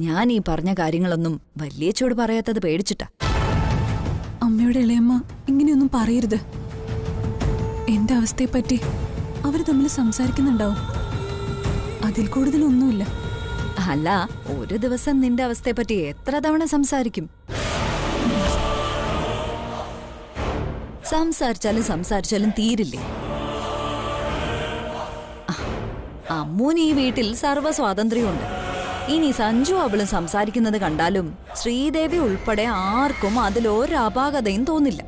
ഞാൻ ഈ പറഞ്ഞ കാര്യങ്ങളൊന്നും വല്യേച്ചോട് പറയാത്തത് പേടിച്ചിട്ടാ. അമ്മയുടെ ഇളയമ്മ ഇങ്ങനെയൊന്നും പറയരുത്. എന്റെ അവസ്ഥയെപ്പറ്റി അവര് തമ്മിൽ സംസാരിക്കുന്നുണ്ടാവും. അതിൽ കൂടുതലൊന്നുമില്ല. അല്ല, ഒരു ദിവസം നിന്റെ അവസ്ഥയെപ്പറ്റി എത്ര തവണ സംസാരിക്കും? സംസാരിച്ചാലും തീരില്ലേ? അമ്മൂന് ഈ വീട്ടിൽ സർവ്വ സ്വാതന്ത്ര്യമുണ്ട്. ഇനി സഞ്ജു അവളും സംസാരിക്കുന്നത് കണ്ടാലും ശ്രീദേവി ഉൾപ്പെടെ ആർക്കും അതിലൊരപാകതയും തോന്നില്ല.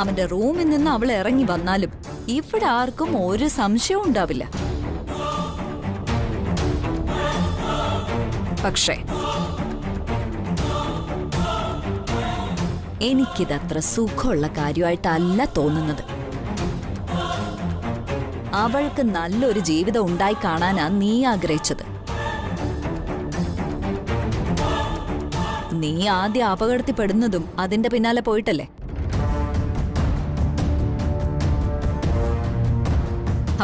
അവന്റെ റൂമിൽ നിന്ന് അവൾ ഇറങ്ങി വന്നാലും ഇവിടെ ആർക്കും ഒരു സംശയവും ഉണ്ടാവില്ല. പക്ഷേ എനിക്കിതത്ര സുഖമുള്ള കാര്യമായിട്ടല്ല തോന്നുന്നത്. അവൾക്ക് നല്ലൊരു ജീവിതം ഉണ്ടായി കാണാനാ നീ ആഗ്രഹിച്ചത്. നീ ആദ്യം അപകടത്തിൽപ്പെടുന്നതും അതിന്റെ പിന്നാലെ പോയിട്ടല്ലേ?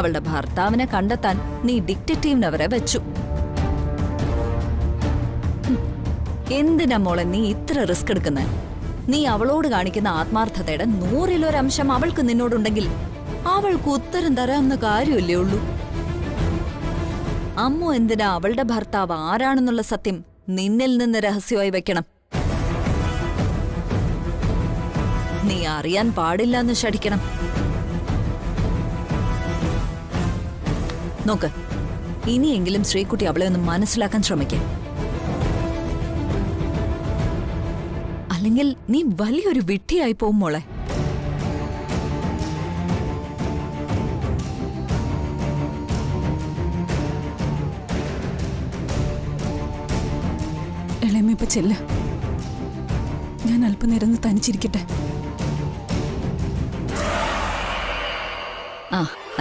അവളുടെ ഭർത്താവിനെ കണ്ടെത്താൻ നീ ഡിറ്റക്റ്റീവിനെ വരെ വെച്ചു. എന്തിനാ മോളെ നീ ഇത്ര റിസ്ക് എടുക്കുന്നത്? നീ അവളോട് കാണിക്കുന്ന ആത്മാർത്ഥതയുടെ 100% അവൾക്ക് നിന്നോടുണ്ടെങ്കിൽ അവൾക്ക് ഉത്തരം തരാവുന്ന കാര്യമല്ലേ ഉള്ളൂ. അമ്മു എന്തിനാ അവളുടെ ഭർത്താവ് ആരാണെന്നുള്ള സത്യം നിന്നിൽ നിന്ന് രഹസ്യമായി വെക്കണം? നീ അറിയാൻ പാടില്ല എന്ന് ശഠിക്കണം. നോക്ക്, ഇനിയെങ്കിലും ശ്രീകുട്ടി അവളെ ഒന്ന് മനസ്സിലാക്കാൻ ശ്രമിക്കാം. അല്ലെങ്കിൽ നീ വലിയൊരു വിഡ്ഢിയായി പോവും മോളെ. ഇളയമ്മ ഇപ്പൊ ചെല്ല. ഞാൻ അല്പനേരം തനിച്ചിരിക്കട്ടെ.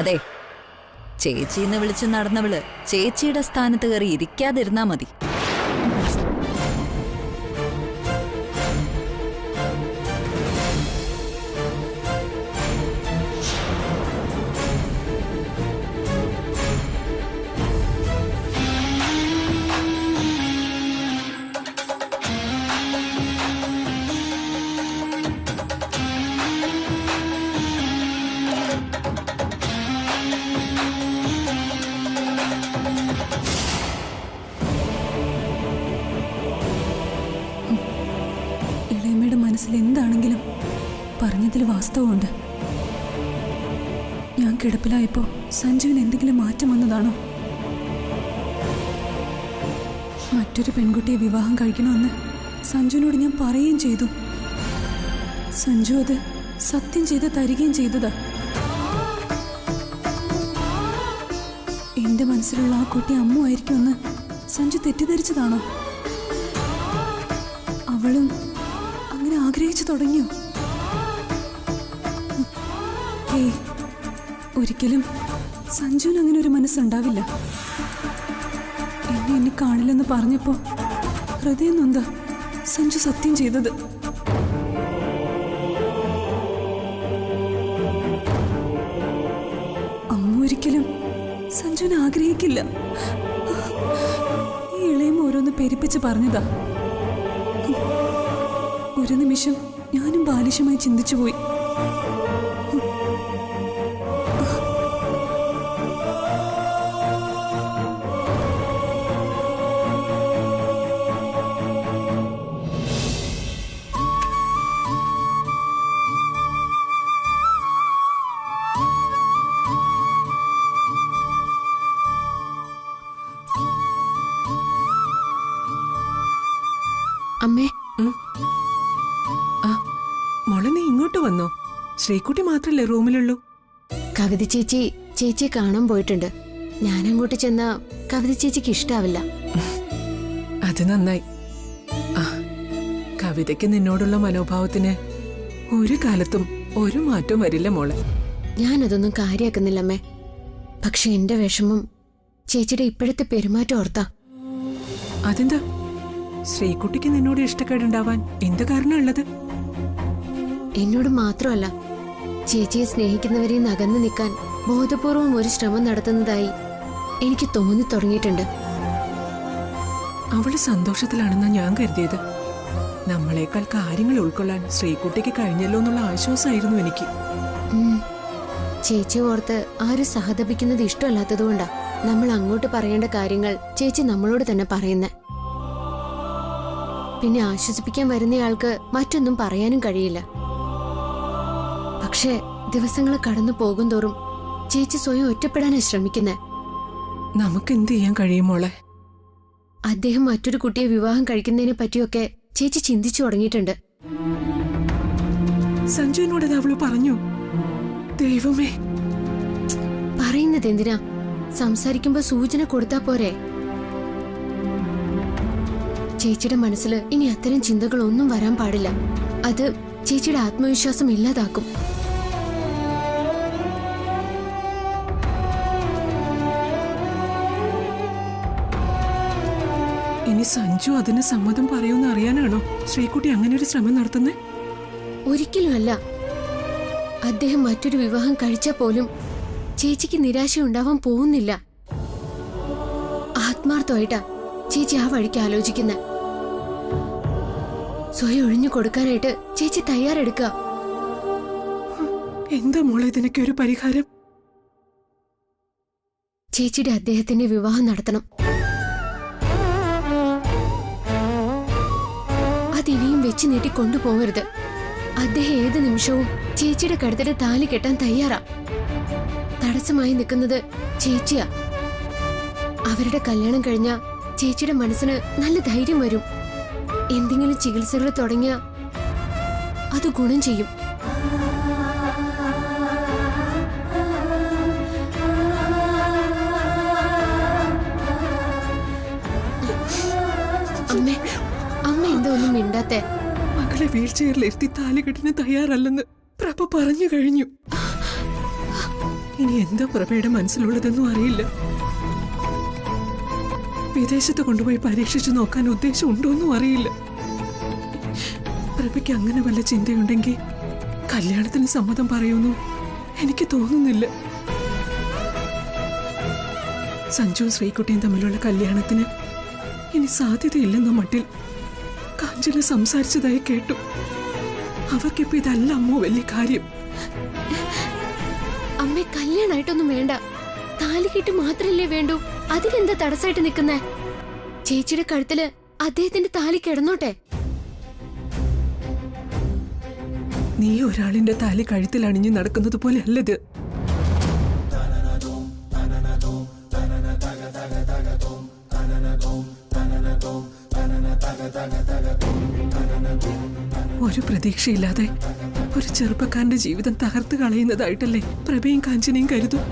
അതെ, ചേച്ചിന്ന് വിളിച്ച് നടന്നവള് ചേച്ചിയുടെ സ്ഥാനത്ത് കയറി ഇരിക്കാതിരുന്നാ മതി. എന്താണെങ്കിലും പറഞ്ഞതിൽ വാസ്തവമുണ്ട്. ഞാൻ കിടപ്പിലായപ്പോ സഞ്ജുവിന് എന്തെങ്കിലും മാറ്റം വന്നതാണോ? മറ്റൊരു പെൺകുട്ടിയെ വിവാഹം കഴിക്കണമെന്ന് സഞ്ജുവിനോട് ഞാൻ പറയുകയും ചെയ്തു. സഞ്ജു അത് സത്യം ചെയ്ത് തരികയും ചെയ്തതാ. എന്റെ മനസ്സിലുള്ള ആ കുട്ടി അമ്മു ആയിരിക്കുമെന്ന് സഞ്ജു തെറ്റിദ്ധരിച്ചതാണോ? അവളും അങ്ങനെ ആഗ്രഹിച്ചു തുടങ്ങിയോ? ഏയ്, ഒരിക്കലും സഞ്ജുവിന് അങ്ങനെ ഒരു മനസ്സുണ്ടാവില്ല. എന്നെ കാണില്ലെന്ന് പറഞ്ഞപ്പോ ഹൃദയം നൊന്താ സഞ്ജു സത്യം ചെയ്തത്. അമ്മ ഒരിക്കലും സഞ്ജുവിനെ ആഗ്രഹിക്കില്ല. ഈ ഇളയം ഓരോന്ന് പെരുപ്പിച്ച് പറഞ്ഞതാ. ഒരു നിമിഷം ഞാനും ബാലിശമായി ചിന്തിച്ചുപോയി. അമ്മേ, മോളെ നീ ഇങ്ങോട്ട് വന്നോ? ശ്രീകുട്ടി മാത്രല്ലേ റൂമിലുള്ളൂ? കവിത ചേച്ചിയെ കാണാൻ പോയിട്ടുണ്ട്. ഞാനങ്ങോട്ട് ചെന്ന കവിത ചേച്ചിക്ക് ഇഷ്ടാവില്ല. അത് നന്നായി. കവിതയ്ക്ക് നിന്നോടുള്ള മനോഭാവത്തിന് ഒരു കാലത്തും ഒരു മാറ്റവും വരില്ല മോളെ. ഞാനതൊന്നും കാര്യാക്കുന്നില്ലമ്മേ. പക്ഷെ എന്റെ വിഷമം ചേച്ചിയുടെ ഇപ്പോഴത്തെ പെരുമാറ്റം ഓർത്താ. അതെന്താ? ശ്രീകുട്ടിക്ക് നിന്നോട് ഇഷ്ടക്കേടുണ്ടാവാൻ എന്ത് കാരണമുള്ളത്? എന്നോട് മാത്രമല്ല, ചേച്ചിയെ സ്നേഹിക്കുന്നവരെയും അകന്നു നിൽക്കാൻ ബോധപൂർവം ഒരു ശ്രമം നടത്തുന്നതായി എനിക്ക് തോന്നി തുടങ്ങിയിട്ടുണ്ട്. അവള് സന്തോഷത്തിലാണെന്നാ ഞാൻ കരുതിയത്. നമ്മളെക്കാൾ കാര്യങ്ങൾ ഉൾക്കൊള്ളാൻ ശ്രീകുട്ടിക്ക് കഴിഞ്ഞല്ലോ എന്നുള്ള ആശ്വാസമായിരുന്നു എനിക്ക്. ചേച്ചി ഓർത്ത് ആരും സഹതപിക്കുന്നത് ഇഷ്ടമല്ലാത്തതുകൊണ്ടാ നമ്മൾ അങ്ങോട്ട് പറയേണ്ട കാര്യങ്ങൾ ചേച്ചി നമ്മളോട് തന്നെ പറയുന്നേ. പിന്നെ ആശ്വസിപ്പിക്കാൻ വരുന്നയാൾക്ക് മറ്റൊന്നും പറയാനും കഴിയില്ല. പക്ഷേ ദിവസങ്ങൾ കടന്നു പോകും തോറും ചേച്ചി സ്വയം ഒറ്റപ്പെടാനാ ശ്രമിക്കുന്നേ. നമുക്ക് എന്ത് ചെയ്യാൻ കഴിയുമോളെ? അദ്ദേഹം മറ്റൊരു കുട്ടിയെ വിവാഹം കഴിക്കുന്നതിനെ പറ്റിയൊക്കെ ചേച്ചി ചിന്തിച്ചു തുടങ്ങിയിട്ടുണ്ട്. സഞ്ജുവിനോട് അവള് പറഞ്ഞു. ദൈവമേ, പറയുന്നത് എന്തിനാ? സംസാരിക്കുമ്പോ സൂചന കൊടുത്താ പോരെ? ചേച്ചിയുടെ മനസ്സിൽ ഇനി അത്തരം ചിന്തകളൊന്നും വരാൻ പാടില്ല. അത് ചേച്ചിയുടെ ആത്മവിശ്വാസം ഇല്ലാതാക്കും. ഇനി സഞ്ജു അതിന് സമ്മതം പറയുമെന്ന് അറിയാനാണോ ശ്രീകുട്ടി അങ്ങനെ ഒരു ശ്രമം നടത്തുന്നേ? ഒരിക്കലും അല്ല. അദ്ദേഹം മറ്റൊരു വിവാഹം കഴിച്ചാൽ പോലും ചേച്ചിക്ക് നിരാശ ഉണ്ടാവാൻ പോകുന്നില്ല. ആത്മാർത്ഥമായിട്ടാ ചേച്ചി ആ വഴിക്ക് ആലോചിക്കുന്നെ. സ്വയം ഒഴിഞ്ഞു കൊടുക്കാനായിട്ട് ചേച്ചി തയ്യാറെടുക്കുക. എന്താ മോളെ ഇതിനൊക്കെ ഒരു പരിഹാരം? ചേച്ചിയുടെ അദ്ദേഹത്തിന്റെ വിവാഹം നടത്തണം. അതിനിയും വെച്ച് നീട്ടി കൊണ്ടുപോകരുത്. അദ്ദേഹം ഏത് നിമിഷവും ചേച്ചിയുടെ കഴുത്തിന് താലി കെട്ടാൻ തയ്യാറാ. തടസ്സമായി നിൽക്കുന്നത് ചേച്ചിയാ. അവരുടെ കല്യാണം കഴിഞ്ഞ ചേച്ചിയുടെ മനസ്സിന് നല്ല ധൈര്യം വരും. എന്തെങ്കിലും ചികിത്സകൾ തുടങ്ങിയ അത് ഗുണം ചെയ്യും. അമ്മ എന്തോ ഒന്നും മിണ്ടാത്തെ? മകളെ വീൽ ചെയറിലെത്തി താലികെട്ടിന് തയ്യാറല്ലെന്ന് പ്രഭ പറഞ്ഞു കഴിഞ്ഞു. ഇനി എന്താ പ്രഭയുടെ മനസ്സിലുള്ളതെന്നും അറിയില്ല. വിദേശത്ത് കൊണ്ടുപോയി പരീക്ഷിച്ചു നോക്കാൻ ഉദ്ദേശം ഉണ്ടോന്നും അറിയില്ല. പ്രഭയ്ക്ക് അങ്ങനെ വല്ല ചിന്തയുണ്ടെങ്കിൽ കല്യാണത്തിന് സമ്മതം പറയുമെന്നും എനിക്ക് തോന്നുന്നില്ല. സഞ്ജുവും ശ്രീകുട്ടിയും തമ്മിലുള്ള കല്യാണത്തിന് ഇനി സാധ്യതയില്ലെന്ന മട്ടിൽ കാഞ്ചന സംസാരിച്ചതായി കേട്ടു. അവർക്കിപ്പോ ഇതല്ല അമ്മോ വലിയ കാര്യം. അമ്മേ, കല്യാണായിട്ടൊന്നും വേണ്ട. താലികെട്ട് മാത്രല്ലേ വേണ്ടൂ. അതിലെന്താ തടസ്സമായിട്ട് നിൽക്കുന്നേ? ചേച്ചിയുടെ കഴുത്തില് അദ്ദേഹത്തിന്റെ താലി കിടന്നോട്ടെ. നീ ഒരാളിന്റെ താലി കഴുത്തിൽ അണിഞ്ഞു നടക്കുന്നത് പോലെ അല്ലത്. ഒരു പ്രതീക്ഷയില്ലാതെ ഒരു ചെറുപ്പക്കാരന്റെ ജീവിതം തകർത്ത് കളയുന്നതായിട്ടല്ലേ പ്രഭയും കാഞ്ചനയും കരുതും.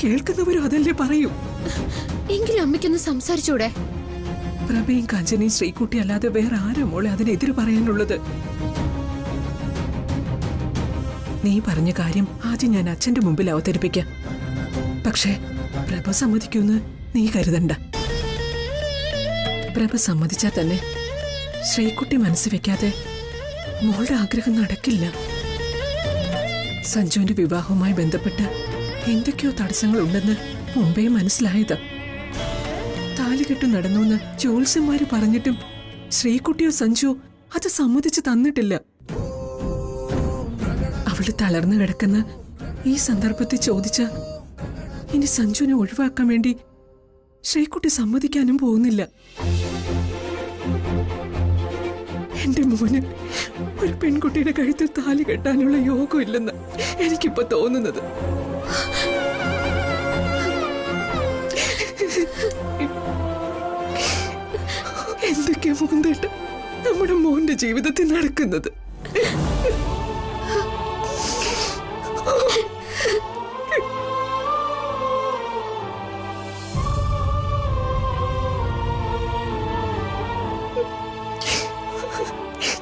കേൾക്കുന്നവരും അതല്ലേ പറയൂ. എങ്കിലും അമ്മയ്ക്കൊന്ന് സംസാരിച്ചൂടെ? പ്രഭയും കാഞ്ചനയും ശ്രീകുട്ടി അല്ലാതെ വേറെ ആരാ മോളെ അതിനെതിര് പറയാനുള്ളത്? നീ പറഞ്ഞ കാര്യം ആദ്യം ഞാൻ അച്ഛന്റെ മുമ്പിൽ അവതരിപ്പിക്കാം. പക്ഷേ പ്രഭ സമ്മതിക്കുമെന്ന് നീ കരുതണ്ട. പ്രഭ സമ്മതിച്ചാൽ തന്നെ ശ്രീകുട്ടി മനസ്സ് വെക്കാതെ മോളുടെ ആഗ്രഹം നടക്കില്ല. സഞ്ജുവിന്റെ വിവാഹവുമായി ബന്ധപ്പെട്ട് എന്തൊക്കെയോ തടസ്സങ്ങളുണ്ടെന്ന് മുമ്പേ മനസ്സിലായത്. താലികെട്ട് നടന്നുവെന്ന് ജ്യോത്സ്യന്മാര് പറഞ്ഞിട്ടും ശ്രീകുട്ടിയോ സഞ്ജു അത് സമ്മതിച്ച് തന്നിട്ടില്ല. അവള് തളർന്നു കിടക്കുന്ന ഈ സന്ദർഭത്തിൽ ചോദിച്ച ഇനി സഞ്ജുവിനെ ഒഴിവാക്കാൻ വേണ്ടി ശ്രീകുട്ടി സമ്മതിക്കാനും പോകുന്നില്ല. എന്റെ മോന് ഒരു പെൺകുട്ടിയുടെ കഴുത്തിൽ താലി കെട്ടാനുള്ള യോഗമില്ലെന്ന് എനിക്കിപ്പോ തോന്നുന്നത്. എന്തൊക്കെയാ മോന്തേട്ട നമ്മുടെ മോന്റെ ജീവിതത്തിൽ നടക്കുന്നത്?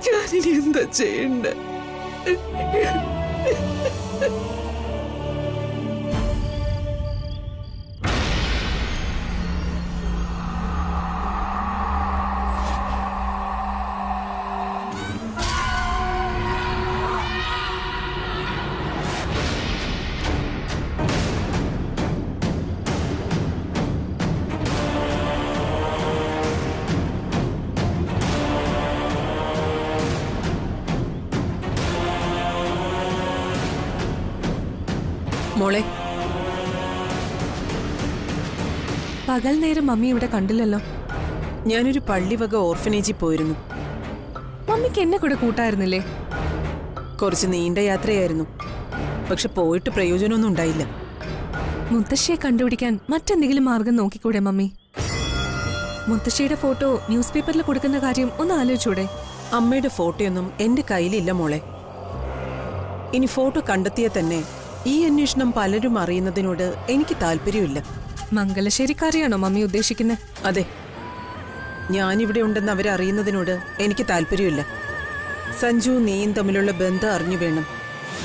ഞാനിനി എന്താ ചെയ്യണ്ട? മോളെ, പകൽ നേരം മമ്മി ഇവിടെ കണ്ടില്ലല്ലോ. ഞാനൊരു പള്ളിവക ഓർഫനേജിൽ പോയിരുന്നു. മമ്മിക്ക് എന്നെ കൂടെ കൂട്ടായിരുന്നില്ലേ? കുറച്ച് നീണ്ട യാത്രയായിരുന്നു. പക്ഷെ പോയിട്ട് പ്രയോജനമൊന്നും ഉണ്ടായില്ല. മുത്തശ്ശിയെ കണ്ടുപിടിക്കാൻ മറ്റെന്തെങ്കിലും മാർഗം നോക്കിക്കൂടെ മമ്മി? മുത്തശ്ശിയുടെ ഫോട്ടോ ന്യൂസ് പേപ്പറിൽ കൊടുക്കുന്ന കാര്യം ഒന്ന് ആലോചിച്ചൂടെ? അമ്മയുടെ ഫോട്ടോയൊന്നും എന്റെ കയ്യിലില്ല മോളെ. ഇനി ഫോട്ടോ കണ്ടെത്തിയാൽ തന്നെ ഈ അന്വേഷണം പലരും അറിയുന്നതിനോട് എനിക്ക് താല്പര്യമില്ല. മംഗലശ്ശേരിക്കാരെയാണോ മമ്മി ഉദ്ദേശിക്കുന്നത്? അതെ, ഞാനിവിടെ ഉണ്ടെന്ന് അവരറിയുന്നതിനോട് എനിക്ക് താല്പര്യമില്ല. സഞ്ജു നീയും തമ്മിലുള്ള ബന്ധം അറിഞ്ഞു വേണം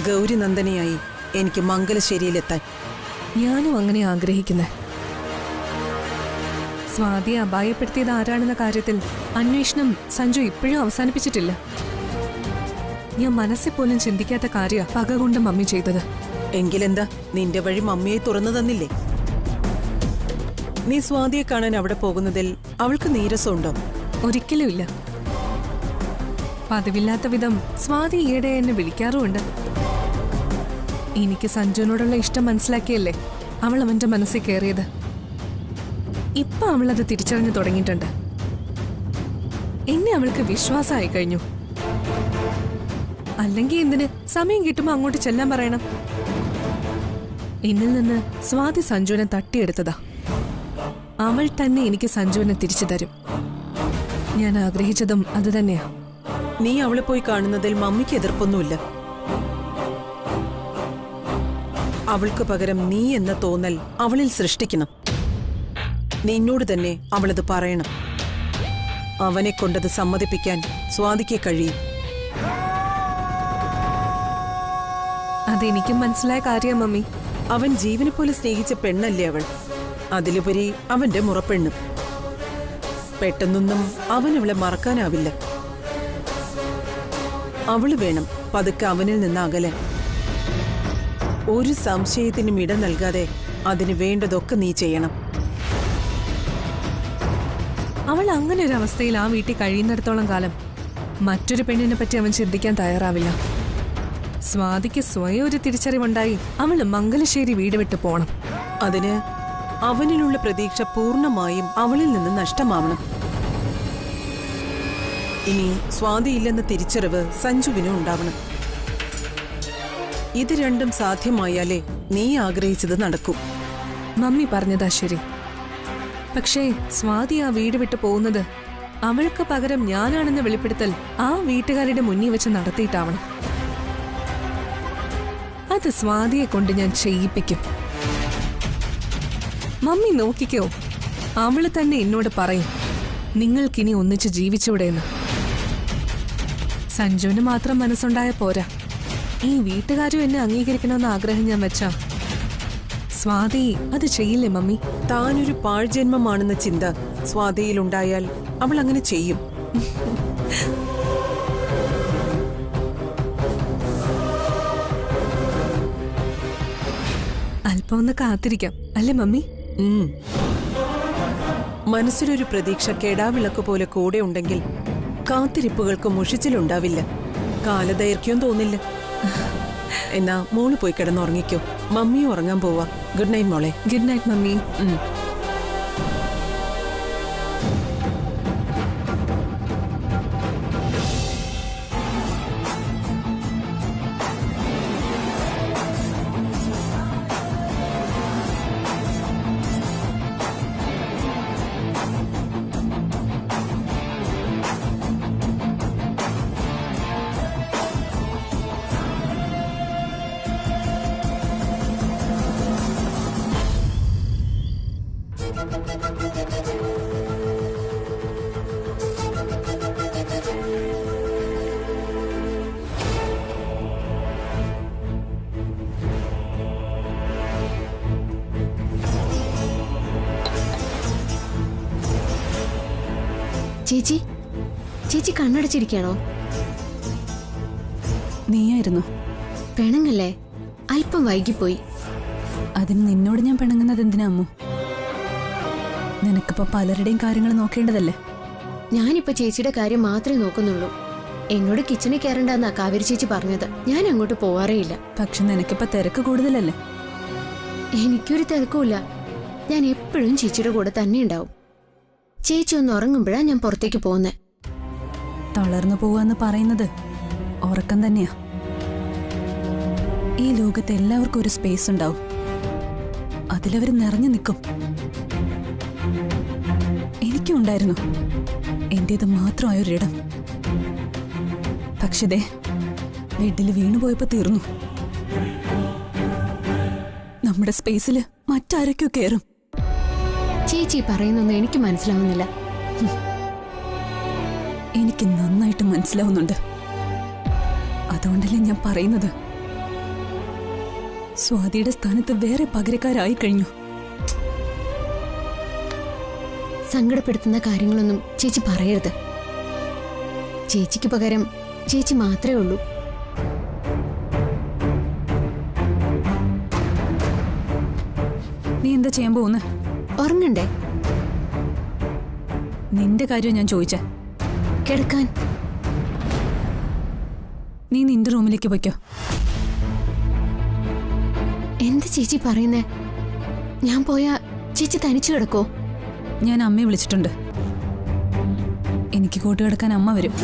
ഗൗരി നന്ദനയായി എനിക്ക് മംഗലശ്ശേരിയിലെത്താൻ. ഞാനും അങ്ങനെ ആഗ്രഹിക്കുന്നേ. സ്വാതിയെ അപായപ്പെടുത്തിയത് ആരാണെന്ന കാര്യത്തിൽ അന്വേഷണം സഞ്ജു ഇപ്പോഴും അവസാനിപ്പിച്ചിട്ടില്ല. ഞാൻ മനസ്സിൽ പോലും ചിന്തിക്കാത്ത കാര്യ പക കൊണ്ട് മമ്മി ചെയ്തത്. എങ്കിലെന്താ, നിന്റെ വഴി മമ്മിയെ തുറന്നു തന്നില്ലേ? നീ സ്വാതിയെ കാണാൻ അവിടെ പോകുന്നതിൽ അവൾക്ക് നീരസമുണ്ടോ? ഒരിക്കലും ഇല്ല. പതിവില്ലാത്ത വിധം സ്വാതി ഈയിടെ എന്നെ വിളിക്കാറുമുണ്ട്. എനിക്ക് സഞ്ജുവിനോടുള്ള ഇഷ്ടം മനസ്സിലാക്കിയല്ലേ അവൾ അവന്റെ മനസ്സിൽ കയറിയത്. ഇപ്പൊ അവളത് തിരിച്ചറിഞ്ഞു തുടങ്ങിയിട്ടുണ്ട്. എന്നെ അവൾക്ക് വിശ്വാസമായി കഴിഞ്ഞു. അല്ലെങ്കിൽ എന്തിന് സമയം കിട്ടുമ്പോ അങ്ങോട്ട് ചെല്ലാൻ പറയണം? എന്നിൽ നിന്ന് സ്വാതി സഞ്ജുവിനെ തട്ടിയെടുത്തതാ. അവൾ തന്നെ എനിക്ക് സഞ്ജുവിനെ തിരിച്ചു തരും. ഞാൻ ആഗ്രഹിച്ചതും അത് തന്നെയാ. നീ അവളെ പോയി കാണുന്നതിൽ മമ്മിക്ക് എതിർപ്പൊന്നുമില്ല. അവൾക്ക് പകരം നീ എന്ന തോന്നൽ അവളിൽ സൃഷ്ടിക്കണം. നിന്നോട് തന്നെ അവളത് പറയണം. അവനെ കൊണ്ടത് സമ്മതിപ്പിക്കാൻ സ്വാതിക്ക് കഴിയും. അതെനിക്കും മനസ്സിലായ കാര്യം മമ്മി. അവൻ ജീവനെ പോലെ സ്നേഹിച്ച പെണ്ണല്ലേ അവൾ. അതിലുപരി അവന്റെ മുറപ്പെണ്ണും. പെട്ടെന്നൊന്നും അവനവളെ മറക്കാനാവില്ല. അവള് വേണം പതുക്കെ അവനിൽ നിന്ന് അകലാൻ. ഒരു സംശയത്തിനും ഇട നൽകാതെ അതിന് വേണ്ടതൊക്കെ നീ ചെയ്യണം. അവൾ അങ്ങനെ ഒരു അവസ്ഥയിൽ ആ വീട്ടിൽ കഴിയുന്നിടത്തോളം കാലം മറ്റൊരു പെണ്ണിനെ പറ്റി അവൻ ചിന്തിക്കാൻ തയ്യാറാവില്ല. സ്വാതിക്ക് സ്വയം ഒരു തിരിച്ചറിവുണ്ടായി അവള് മംഗലശ്ശേരി വീട് വിട്ടു പോണം. അതിന് അവനിലുള്ള പ്രതീക്ഷ പൂർണ്ണമായും അവളിൽ നിന്ന് നഷ്ടമാവണം. ഇനി സ്വാതിയില്ലെന്ന തിരിച്ചറിവ് സഞ്ജുവിനും ഉണ്ടാവണം. ഇത് രണ്ടും സാധ്യമായാലേ നീ ആഗ്രഹിച്ചത് നടക്കും. മമ്മി പറഞ്ഞതാ ശരി. പക്ഷേ സ്വാതി ആ വീട് വിട്ടു പോകുന്നത് അവൾക്ക് പകരം ഞാനാണെന്ന് വെളിപ്പെടുത്തൽ ആ വീട്ടുകാരുടെ മുന്നിൽ വെച്ച് നടത്തിയിട്ടാവണം. അത് സ്വാതിയെ കൊണ്ട് ഞാൻ ചെയ്യിപ്പിക്കും. മമ്മി നോക്കിക്കോ, അവള് തന്നെ എന്നോട് പറയും നിങ്ങൾക്കിനി ഒന്നിച്ച് ജീവിച്ചൂടെയെന്ന്. സഞ്ജുവിന് മാത്രം മനസ്സുണ്ടായ പോരാ, ഈ വീട്ടുകാരും എന്നെ അംഗീകരിക്കണമെന്ന ആഗ്രഹം ഞാൻ വെച്ചാ സ്വാതി അത് ചെയ്യില്ലേ മമ്മി? താനൊരു പാഴ്ജന്മമാണെന്ന ചിന്ത സ്വാതിയിലുണ്ടായാൽ അവൾ അങ്ങനെ ചെയ്യും. അല്പം ഒന്ന് കാത്തിരിക്കാം അല്ലേ മമ്മി? മനസ്സിലൊരു പ്രതീക്ഷ കെടാവിളക്ക് പോലെ കൂടെ ഉണ്ടെങ്കിൽ കാത്തിരിപ്പുകൾക്ക് മുഷിച്ചിലുണ്ടാവില്ല, കാലദൈർഘ്യം തോന്നില്ല. എന്നാ മോള് പോയി കിടന്നുറങ്ങിക്കോ. മമ്മിയും ഉറങ്ങാൻ പോവാ. ഗുഡ് നൈറ്റ് മോളെ. Good night mummy. ചേച്ചി, ചേച്ചി കണ്ണടച്ചിരിക്കണോ? നീയായിരുന്നു. പെണങ്ങല്ലേ, അല്പം വൈകിപ്പോയി. അതിന് നിന്നോട് ഞാൻ പിണങ്ങുന്നത് എന്തിനാ അമ്മു? നിനക്കിപ്പോ പലരുടെയും കാര്യങ്ങൾ നോക്കേണ്ടതല്ലേ? ഞാനിപ്പോ ചേച്ചിയുടെ കാര്യം മാത്രമേ നോക്കുന്നുള്ളൂ. എന്നോട് കിച്ചണിൽ കയറണ്ടെന്നാ കാവേരി ചേച്ചി പറഞ്ഞത്. ഞാൻ അങ്ങോട്ട് പോവാറേ ഇല്ല. പക്ഷെ നിനക്കിപ്പോ തിരക്ക് കൂടുതലല്ലേ? എനിക്കൊരു തിരക്കുമില്ല. ഞാൻ എപ്പോഴും ചേച്ചിയുടെ കൂടെ തന്നെ ഉണ്ടാവും. ചേച്ചി ഒന്ന് ഉറങ്ങുമ്പോഴാ ഞാൻ പുറത്തേക്ക് പോകുന്നത്. തളർന്നു പോവാന്ന് പറയുന്നത് ഉറക്കം തന്നെയാ. ഈ ലോകത്ത് എല്ലാവർക്കും ഒരു സ്പേസ് ഉണ്ടാവും. അതിലവർ നിറഞ്ഞു നിൽക്കും. എനിക്കും ഉണ്ടായിരുന്നു എന്റേത് മാത്രമായ ഒരിടം. പക്ഷേ ദേ ബെഡിൽ വീണുപോയപ്പോ തീർന്നു. നമ്മുടെ സ്പേസിൽ മറ്റാരൊക്കെയോ കയറും. ചേച്ചി പറയുന്നൊന്നും എനിക്ക് മനസ്സിലാവുന്നില്ല. എനിക്ക് നന്നായിട്ട് മനസ്സിലാവുന്നുണ്ട്. അതുകൊണ്ടല്ലേ ഞാൻ പറയുന്നത്. സ്വാതിയുടെ സ്ഥാനത്ത് വേറെ പകരക്കാരായി കഴിഞ്ഞു. സങ്കടപ്പെടുത്തുന്ന കാര്യങ്ങളൊന്നും ചേച്ചി പറയരുത്. ചേച്ചിക്ക് പകരം ചേച്ചി മാത്രമേ ഉള്ളൂ. നീ എന്താ ചെയ്യാൻ പോകുന്നു? ഉറങ്ങണ്ടേ? നിന്റെ കാര്യം ഞാൻ ചോദിച്ചേ. കിടക്കാൻ. നീ നിന്റെ റൂമിലേക്ക് പോയിക്കോ. എന്ത് ചേച്ചി പറയുന്നേ? ഞാൻ പോയാ ചേച്ചി തനിച്ചു കിടക്കോ? ഞാൻ അമ്മയെ വിളിച്ചിട്ടുണ്ട്. എനിക്ക് കൂട്ടുകിടക്കാൻ അമ്മ വരും.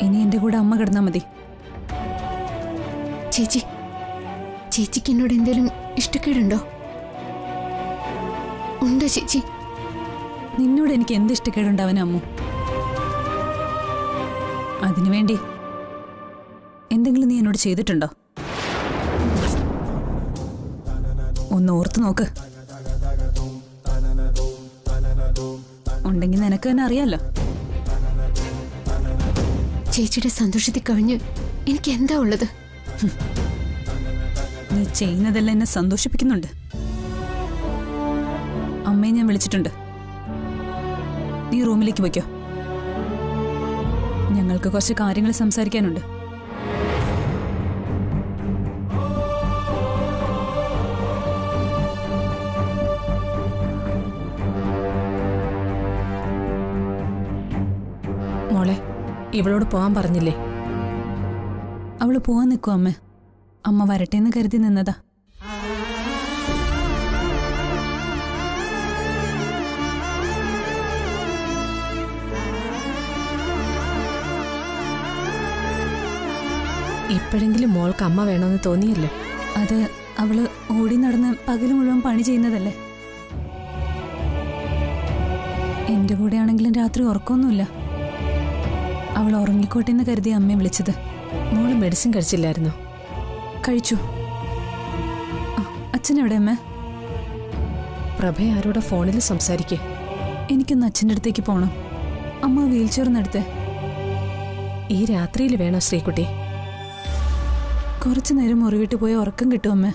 ഇനി എന്റെ കൂടെ അമ്മ കിടന്നാ മതി. ചേച്ചി, ചേച്ചിക്ക് എന്നോട് എന്തെങ്കിലും ഇഷ്ടക്കേടുണ്ടോ? ഉണ്ടോ ചേച്ചി? നിന്നോട് എനിക്ക് എന്ത് ഇഷ്ടക്കേടുണ്ടാവാൻ അമ്മു? അതിനുവേണ്ടി എന്തെങ്കിലും നീ എന്നോട് ചെയ്തിട്ടുണ്ടോ? ഒന്ന് ഓർത്തു നോക്ക്. ഉണ്ടെങ്കിൽ നിനക്ക് തന്നെ അറിയാലോ. ചേച്ചിയുടെ സന്തോഷത്തിൽ കവിഞ്ഞ് എനിക്ക് എന്താ ഉള്ളത്? നീ ചെയ്യുന്നതെല്ലാം എന്നെ സന്തോഷിപ്പിക്കുന്നുണ്ട്. അമ്മയെ ഞാൻ വിളിച്ചിട്ടുണ്ട്. നീ റൂമിലേക്ക് പോയിക്കോ. ഞങ്ങൾക്ക് കുറച്ച് കാര്യങ്ങൾ സംസാരിക്കാനുണ്ട്. മോളെ, ഇവളോട് പോവാൻ പറഞ്ഞില്ലേ? അവള് പോവാൻ നിൽക്കും അമ്മ. അമ്മ വരട്ടെന്ന് കരുതി നിന്നതാ. ഇപ്പോഴെങ്കിലും മോൾക്ക് അമ്മ വേണമെന്ന് തോന്നിയല്ലോ. അത് അവള് ഓടി നടന്ന് പകല് മുഴുവൻ പണി ചെയ്യുന്നതല്ലേ. എന്റെ കൂടെ ആണെങ്കിലും രാത്രി ഉറക്കമൊന്നുമില്ല. അവൾ ഉറങ്ങിക്കോട്ടെ എന്ന് കരുതി അമ്മയെ വിളിച്ചത്. മോള് മെഡിസിൻ കഴിച്ചില്ലായിരുന്നോ? കഴിച്ചു. അച്ഛനെവിടെ അമ്മ? പ്രഭ ആരോടെ ഫോണിൽ സംസാരിക്കേ. എനിക്കൊന്ന് അച്ഛൻ്റെ അടുത്തേക്ക് പോകണം. അമ്മ വീൽ ചെയറിനെടുത്തേ. ഈ രാത്രിയിൽ വേണോ ശ്രീകുട്ടി? കുറച്ചു നേരം മുറിവിട്ട് പോയി ഉറക്കം കിട്ടും അമ്മ.